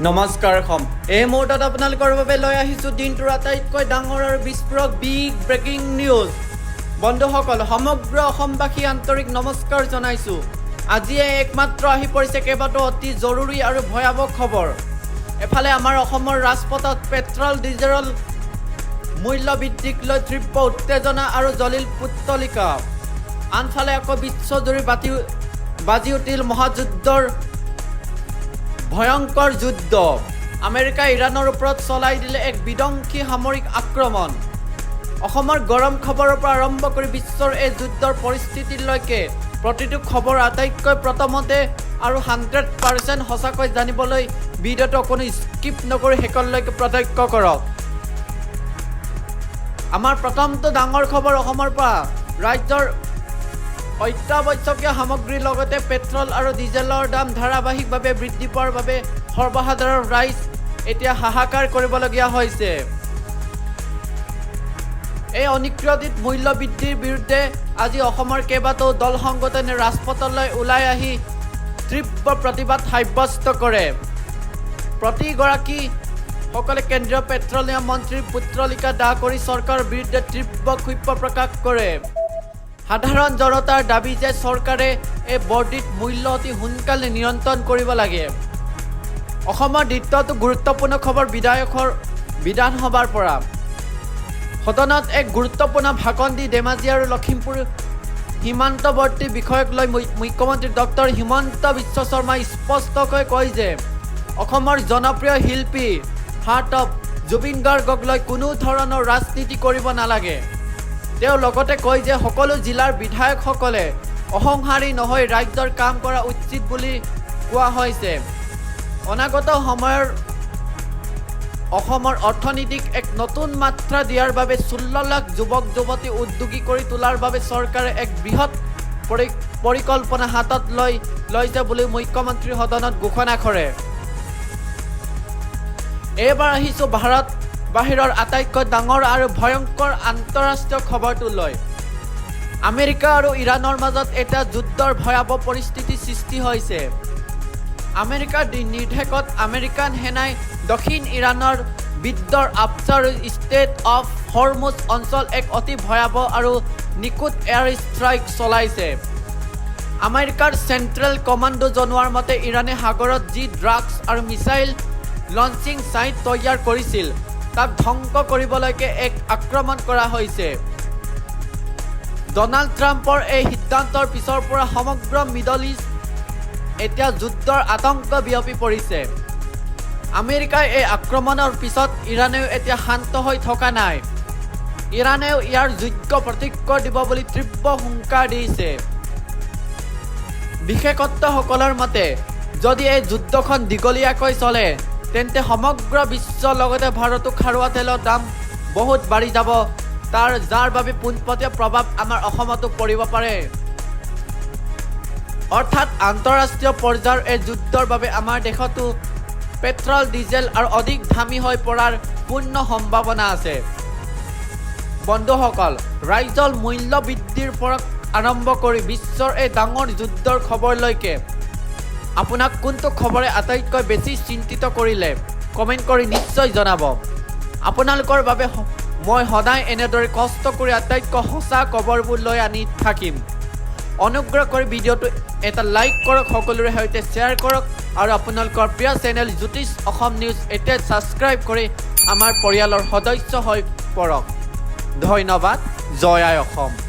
নমস্কাৰ খম এই মুহূৰ্তত আপোনালোকৰ বাবে লৈ আহিছোঁ দিনটোৰ আটাইতকৈ ডাঙৰ আৰু বিস্ফোৰক বিগ ব্ৰেকিং নিউজ বন্ধুসকল সমগ্ৰ অসমবাসী আন্তৰিক নমস্কাৰ জনাইছোঁ আজি একমাত্ৰ আহি পৰিছে কেইবাটাও অতি জৰুৰী আৰু ভয়াৱহ খবৰ এফালে আমাৰ অসমৰ ৰাজপথত পেট্ৰল ডিজেল মূল্য বৃদ্ধিক লৈ তীব্ৰ উত্তেজনা আৰু জলিল পুতলিকা আনফালে আকৌ বিশ্বজুৰি বাজি উঠিল মহাযুদ্ধৰ ভয়ংকৰ যুদ্ধ আমেৰিকাই ইৰাণৰ ওপৰত চলাই দিলে এক বিধ্বংসী সামৰিক আক্ৰমণ অসমৰ গৰম খবৰৰ পৰা আৰম্ভ কৰি বিশ্বৰ এই যুদ্ধৰ পৰিস্থিতিলৈকে প্ৰতিটো খবৰ আটাইতকৈ প্ৰথমতে আৰু 100% সঁচাকৈ জানিবলৈ ভিডিঅ'টো কোনো স্কিপ নকৰি শেষলৈকে প্ৰত্যক্ষ কৰক আমাৰ প্ৰথমটো ডাঙৰ খবৰ অসমৰ পৰা ৰাজ্যৰ অত্যাৱশ্যকীয় সামগ্ৰীৰ লগতে পেট্ৰল আৰু ডিজেলৰ দাম ধাৰাবাহিকভাৱে বৃদ্ধি পোৱাৰ বাবে সৰ্বসাধাৰণ ৰাইজ এতিয়া হাহাকাৰ কৰিবলগীয়া হৈছে এই অনিয়ন্ত্ৰিত মূল্য বৃদ্ধিৰ বিৰুদ্ধে আজি অসমৰ কেইবাটাও দল সংগঠনে ৰাজপথলৈ ওলাই আহি তীব্ৰ প্ৰতিবাদ সাব্যস্ত কৰে প্ৰতিগৰাকী সকলে কেন্দ্ৰীয় পেট্ৰলিয়াম মন্ত্ৰীৰ পুত্ৰলিকা দাহ কৰি চৰকাৰৰ বিৰুদ্ধে তীব্ৰ ক্ষোভ প্ৰকাশ কৰে সাধাৰণ জনতাৰ দাবী যে চৰকাৰে এই বৰ্ধিত মূল্য অতি সোনকালে নিয়ন্ত্ৰণ কৰিব লাগে অসমৰ দ্বিতীয়টো গুৰুত্বপূৰ্ণ খবৰ বিধানসভাৰ পৰা সদনত এক গুৰুত্বপূৰ্ণ ভাষণ দি ধেমাজি আৰু লখিমপুৰ সীমান্তৱৰ্তী বিষয়ক লৈ মুখ্যমন্ত্ৰী ডক্টৰ হিমন্ত বিশ্ব শৰ্মাই স্পষ্টকৈ কয় যে অসমৰ জনপ্ৰিয় শিল্পী হাৰ্ট অফ জুবিন গাৰ্গক লৈ কোনো ধৰণৰ ৰাজনীতি কৰিব নালাগে তেওঁ লগতে কয় যে সকলো জিলাৰ বিধায়কসকলে অহংকাৰী নহয় ৰাজ্যৰ কাম কৰা উচিত বুলি কোৱা হৈছে অনাগত সময়ৰ অসমৰ অৰ্থনীতিক এক নতুন মাত্ৰা দিয়াৰ বাবে 16 লাখ যুৱক যুৱতী উদ্যোগী কৰি তোলাৰ বাবে চৰকাৰে এক বৃহৎ পৰিকল্পনা হাতত লৈছে বুলি মুখ্যমন্ত্ৰী সদনত ঘোষণা কৰে এইবাৰ আহিছোঁ ভাৰত বাহিৰৰ আটাইতকৈ ডাঙৰ আৰু ভয়ংকৰ আন্তঃৰাষ্ট্ৰীয় খবৰটো লৈ আমেৰিকা আৰু ইৰাণৰ মাজত এটা যুদ্ধৰ ভয়াৱহ পৰিস্থিতি সৃষ্টি হৈছে আমেৰিকাৰ নিৰ্দেশত আমেৰিকান সেনাই দক্ষিণ ইৰাণৰ বিদ্যৰ আফছাৰ ষ্টেট অফ হৰমুজ অঞ্চল এক অতি ভয়াৱহ আৰু নিখুঁত এয়াৰ ষ্ট্ৰাইক চলাইছে আমেৰিকাৰ চেণ্ট্ৰেল কমাণ্ডো জনোৱাৰ মতে ইৰাণে সাগৰত যি ড্ৰাগছ আৰু মিছাইল লঞ্চিং ছাইট তৈয়াৰ কৰিছিল তাক ধ্বংস কৰিবলৈকে এক আক্ৰমণ কৰা হৈছে ডনাল্ড ট্ৰাম্পৰ এই সিদ্ধান্তৰ পিছৰ পৰা সমগ্ৰ মিডল ইষ্ট এতিয়া যুদ্ধৰ আতংক বিয়পি পৰিছে আমেৰিকাই এই আক্ৰমণৰ পিছত ইৰাণেও এতিয়া শান্ত হৈ থকা নাই ইৰাণেও ইয়াৰ যোগ্য প্ৰত্যুত্তৰ দিব বুলি তীব্ৰ হুংকাৰ দিছে বিশেষজ্ঞসকলৰ মতে যদি এই যুদ্ধখন দীঘলীয়াকৈ চলে তেন্তে সমগ্ৰ বিশ্বৰ লগতে ভাৰতো খাৰুৱা তেলৰ দাম বহুত বাঢ়ি যাব যাৰ বাবে পোনপটীয়া প্ৰভাৱ আমাৰ অসমতো পৰিব পাৰে অৰ্থাৎ আন্তঃৰাষ্ট্ৰীয় পৰ্যায়ৰ এই যুদ্ধৰ বাবে আমাৰ দেশতো পেট্ৰল ডিজেল আৰু অধিক দামী হৈ পৰাৰ পূৰ্ণ সম্ভাৱনা আছে বন্ধুসকল ৰাজ্যৰ মূল্য বৃদ্ধিৰ পৰা আৰম্ভ কৰি বিশ্বৰ এই ডাঙৰ যুদ্ধৰ খবৰলৈকে আপোনাক কোনটো খবৰে আটাইতকৈ বেছি চিন্তিত কৰিলে কমেণ্ট কৰি নিশ্চয় জনাব আপোনালোকৰ বাবে মই সদায় এনেদৰে কষ্ট কৰি আটাইতকৈ সঁচা খবৰবোৰ লৈ আনি থাকিম অনুগ্ৰহ কৰি ভিডিঅ'টো এটা লাইক কৰক সকলোৰে সৈতে শ্বেয়াৰ কৰক আৰু আপোনালোকৰ প্ৰিয় চেনেল জ্যোতিষ অসম নিউজ এতিয়া ছাবস্ক্ৰাইব কৰি আমাৰ পৰিয়ালৰ সদস্য হৈ পৰক ধন্যবাদ জয় আই অসম